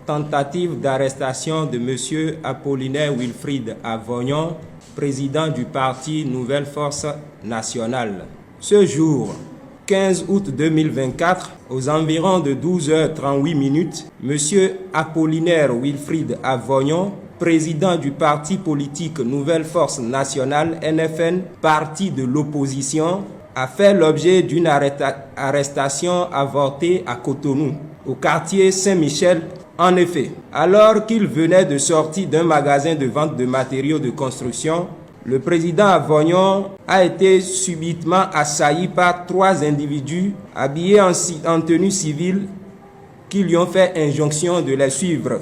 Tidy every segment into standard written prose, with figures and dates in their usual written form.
tentative d'arrestation de M. Apollinaire Wilfried Avognon, président du parti Nouvelle Force Nationale. Ce jour, 15 août 2024, aux environs de 12h38, M. Apollinaire Wilfried Avognon, président du parti politique Nouvelle Force Nationale, NFN, parti de l'opposition, a fait l'objet d'une arrestation avortée à Cotonou, au quartier Saint-Michel. En effet, alors qu'il venait de sortir d'un magasin de vente de matériaux de construction, le président Avognon a été subitement assailli par 3 individus habillés en tenue civile qui lui ont fait injonction de les suivre.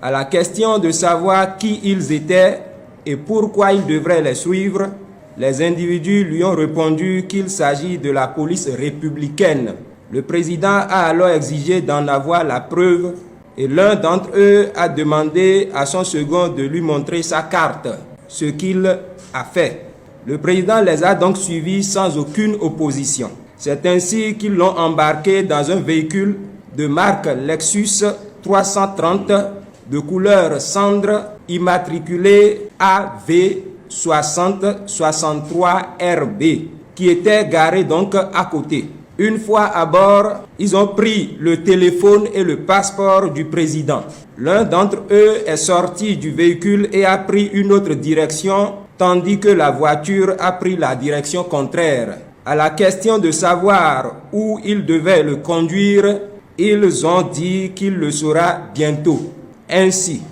À la question de savoir qui ils étaient et pourquoi il devrait les suivre, les individus lui ont répondu qu'il s'agit de la police républicaine. Le président a alors exigé d'en avoir la preuve et l'un d'entre eux a demandé à son second de lui montrer sa carte, ce qu'il a fait. Le président les a donc suivis sans aucune opposition. C'est ainsi qu'ils l'ont embarqué dans un véhicule de marque Lexus 330 de couleur cendre, immatriculé AV6063RB, qui était garé donc à côté. Une fois à bord, ils ont pris le téléphone et le passeport du président. L'un d'entre eux est sorti du véhicule et a pris une autre direction, tandis que la voiture a pris la direction contraire. À la question de savoir où ils devaient le conduire, ils ont dit qu'il le saura bientôt. Ainsi,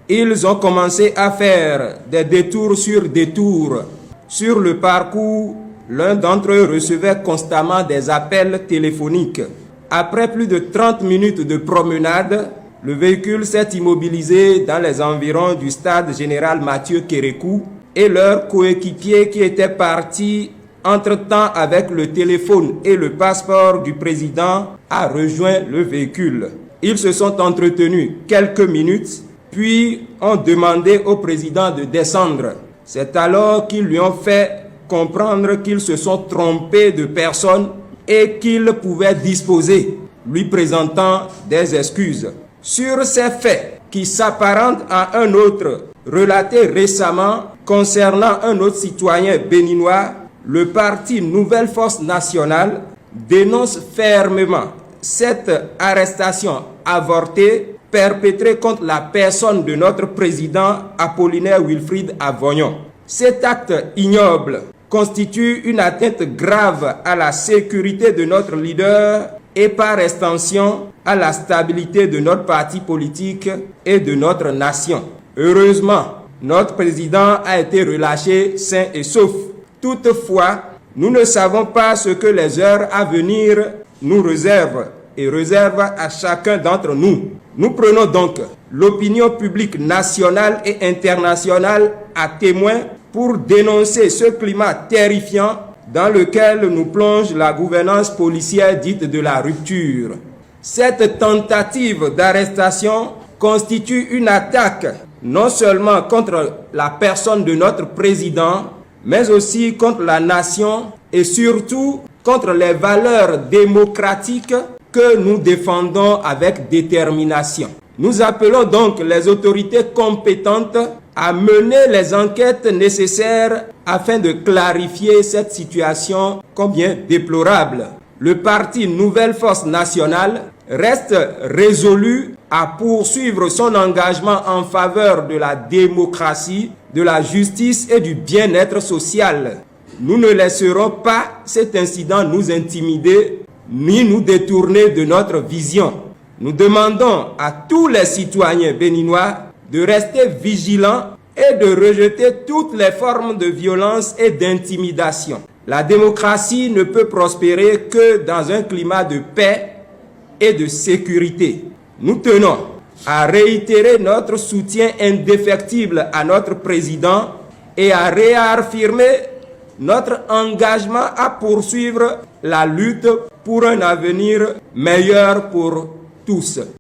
ils ont commencé à faire des détours sur détours. Sur le parcours, l'un d'entre eux recevait constamment des appels téléphoniques. Après plus de 30 minutes de promenade, le véhicule s'est immobilisé dans les environs du stade général Mathieu Kérékou et leur coéquipier qui était parti entre-temps avec le téléphone et le passeport du président a rejoint le véhicule. Ils se sont entretenus quelques minutes, puis ont demandé au président de descendre. C'est alors qu'ils lui ont fait comprendre qu'ils se sont trompés de personne et qu'ils pouvaient disposer, lui présentant des excuses. Sur ces faits qui s'apparentent à un autre relaté récemment concernant un autre citoyen béninois, le parti Nouvelle Force Nationale dénonce fermement cette arrestation avortée perpétrée contre la personne de notre président Apollinaire Wilfried Avognon. Cet acte ignoble constitue une atteinte grave à la sécurité de notre leader et par extension à la stabilité de notre parti politique et de notre nation. Heureusement, notre président a été relâché sain et sauf. Toutefois, nous ne savons pas ce que les heures à venir nous réservent et réservent à chacun d'entre nous. Nous prenons donc l'opinion publique nationale et internationale à témoin pour dénoncer ce climat terrifiant dans lequel nous plonge la gouvernance policière dite de la rupture. Cette tentative d'arrestation constitue une attaque non seulement contre la personne de notre président, mais aussi contre la nation et surtout contre les valeurs démocratiques que nous défendons avec détermination. Nous appelons donc les autorités compétentes à mener les enquêtes nécessaires afin de clarifier cette situation combien déplorable. Le parti Nouvelle Force Nationale reste résolu à poursuivre son engagement en faveur de la démocratie, de la justice et du bien-être social. Nous ne laisserons pas cet incident nous intimider ni nous détourner de notre vision. Nous demandons à tous les citoyens béninois de rester vigilants et de rejeter toutes les formes de violence et d'intimidation. La démocratie ne peut prospérer que dans un climat de paix et de sécurité. Nous tenons à réitérer notre soutien indéfectible à notre président et à réaffirmer notre engagement à poursuivre la lutte pour un avenir meilleur pour tous.